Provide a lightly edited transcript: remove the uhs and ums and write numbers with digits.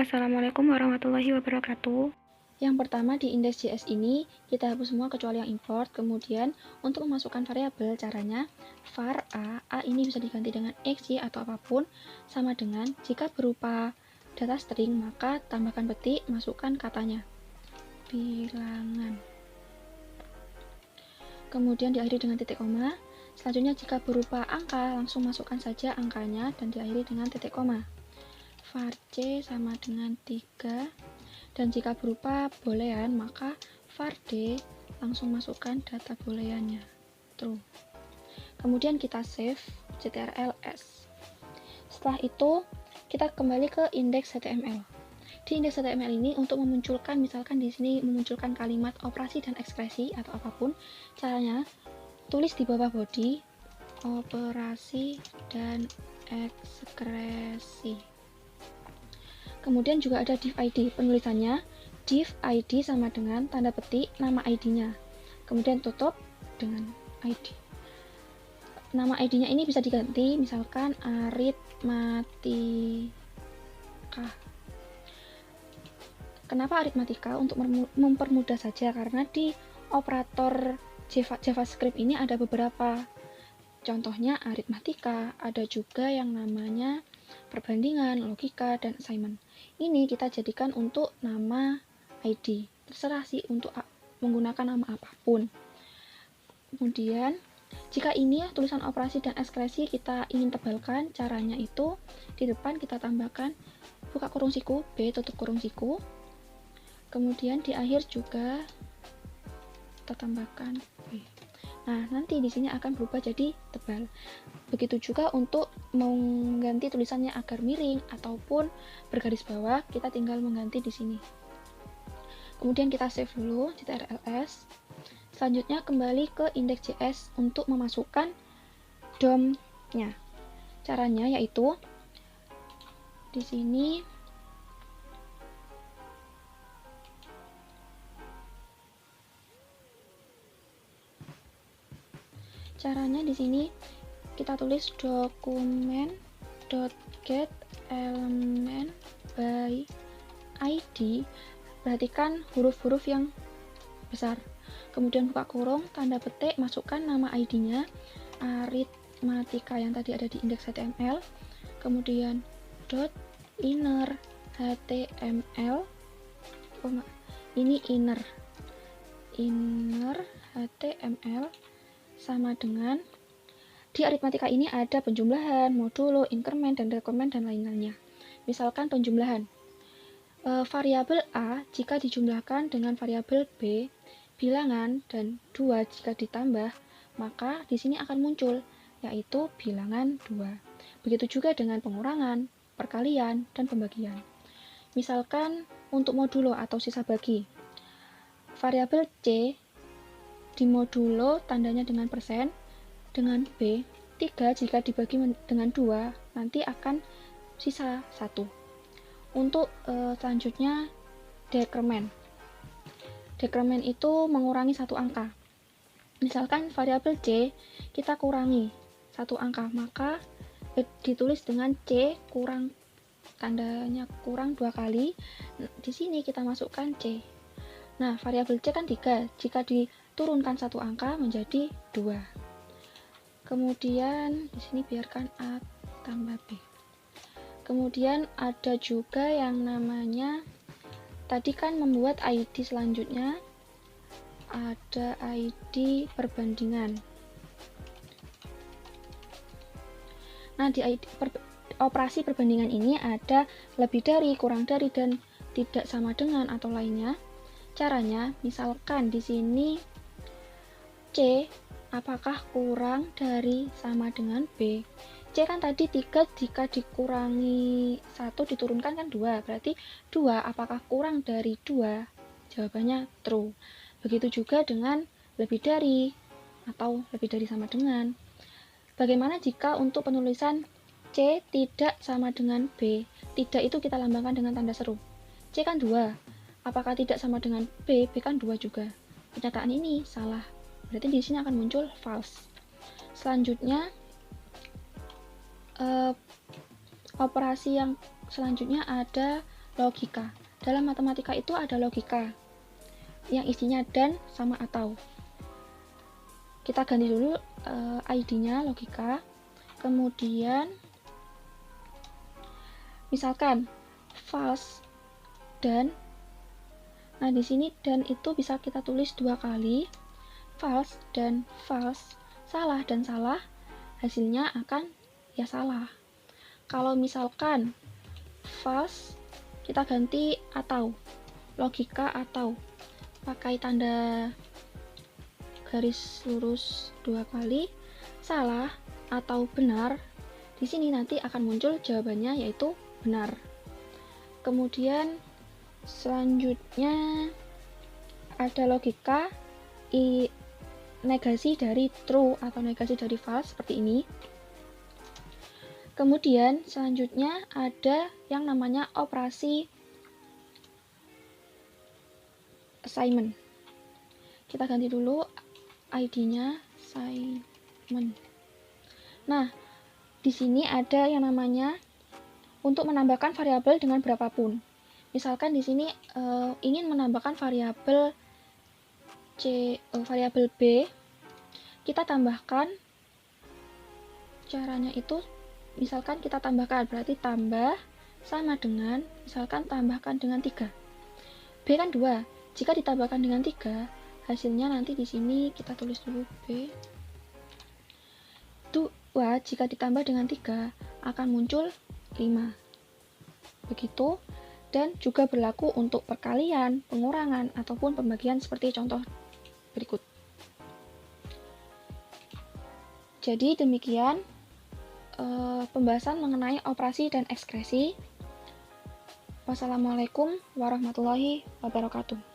Assalamualaikum warahmatullahi wabarakatuh. Yang pertama di index.js ini, kita hapus semua kecuali yang import. Kemudian, untuk memasukkan variabel, caranya var a ini bisa diganti dengan x, y, atau apapun, sama dengan jika berupa data string, maka tambahkan petik, masukkan katanya, bilangan. Kemudian diakhiri dengan titik koma. Selanjutnya, jika berupa angka, langsung masukkan saja angkanya dan diakhiri dengan titik koma. Var c sama dengan 3. Dan jika berupa boolean, maka var d langsung masukkan data booleannya, true. Kemudian kita save ctrl-s. Setelah itu, kita kembali ke index.html. Di index.html ini untuk memunculkan, misalkan di sini memunculkan kalimat operasi dan ekspresi atau apapun, caranya tulis di bawah body operasi dan ekspresi. Kemudian juga ada div id, penulisannya div id sama dengan tanda petik nama id-nya. Kemudian tutup dengan id. Nama id-nya ini bisa diganti, misalkan aritmatika. Kenapa aritmatika? Untuk mempermudah saja, karena di operator JavaScript ini ada beberapa. Contohnya aritmatika, ada juga yang namanya perbandingan, logika, dan assignment. Ini kita jadikan untuk nama ID. Terserah sih untuk menggunakan nama apapun. Kemudian, jika ini tulisan operasi dan ekspresi kita ingin tebalkan, caranya itu di depan kita tambahkan buka kurung siku, B tutup kurung siku. Kemudian di akhir juga kita tambahkan B. Nah, nanti di sini akan berubah jadi tebal. Begitu juga untuk mengganti tulisannya agar miring ataupun bergaris bawah, kita tinggal mengganti di sini. Kemudian kita save dulu ctrl-s. Selanjutnya kembali ke index.js untuk memasukkan DOM-nya. Caranya yaitu di sini kita tulis document.get element by id. Perhatikan huruf-huruf yang besar. Kemudian buka kurung, tanda petik, masukkan nama id-nya, aritmatika yang tadi ada di index.html. Kemudian .inner html. Ini inner html sama dengan di aritmatika ini ada penjumlahan, modulo, increment, dan decrement, dan lain-lainnya. Misalkan penjumlahan, variabel A jika dijumlahkan dengan variabel B, bilangan, dan 2 jika ditambah, maka di sini akan muncul, yaitu bilangan 2. Begitu juga dengan pengurangan, perkalian, dan pembagian. Misalkan untuk modulo atau sisa bagi, variabel C dimodulo tandanya dengan persen, dengan B, 3 jika dibagi dengan 2, nanti akan sisa 1. Untuk selanjutnya, decrement. Decrement itu mengurangi satu angka. Misalkan variabel C, kita kurangi satu angka, maka ditulis dengan C kurang, tandanya kurang 2 kali. Di sini kita masukkan C. Nah, variabel C kan 3, jika diturunkan satu angka menjadi 2. Kemudian di sini biarkan A tambah B. Kemudian ada juga yang namanya, tadi kan membuat ID selanjutnya, ada ID perbandingan. Nah, di ID operasi perbandingan ini ada lebih dari, kurang dari, dan tidak sama dengan atau lainnya. Caranya, misalkan di sini C apakah kurang dari sama dengan B. C kan tadi 3 jika dikurangi 1 diturunkan kan 2, berarti 2 apakah kurang dari 2? Jawabannya true. Begitu juga dengan lebih dari atau lebih dari sama dengan. Bagaimana jika untuk penulisan C tidak sama dengan B? Tidak itu kita lambangkan dengan tanda seru. C kan 2, apakah tidak sama dengan B? B kan 2 juga. Pernyataan ini salah, berarti di sini akan muncul false. Selanjutnya, operasi yang selanjutnya ada logika. Dalam matematika itu ada logika yang isinya dan sama atau. Kita ganti dulu ID-nya logika. Kemudian misalkan false dan. Nah, di sini dan itu bisa kita tulis 2 kali. False dan false, salah dan salah, hasilnya akan ya salah. Kalau misalkan false, kita ganti atau, logika atau, pakai tanda garis lurus 2 kali, salah atau benar. Di sini nanti akan muncul jawabannya yaitu benar. Kemudian selanjutnya ada logika negasi dari true atau negasi dari false seperti ini. Kemudian selanjutnya ada yang namanya operasi assignment. Kita ganti dulu ID-nya assignment. Nah, di sini ada yang namanya untuk menambahkan variabel dengan berapapun. Misalkan di sini ingin menambahkan variabel variabel B, kita tambahkan, caranya itu misalkan kita tambahkan, berarti tambah sama dengan, misalkan tambahkan dengan 3. B kan 2, jika ditambahkan dengan 3, hasilnya nanti di sini kita tulis dulu B. 2 jika ditambah dengan 3 akan muncul 5. Begitu. Dan juga berlaku untuk perkalian, pengurangan, ataupun pembagian seperti contoh berikut. Jadi demikian pembahasan mengenai operasi dan ekspresi. Wassalamualaikum warahmatullahi wabarakatuh.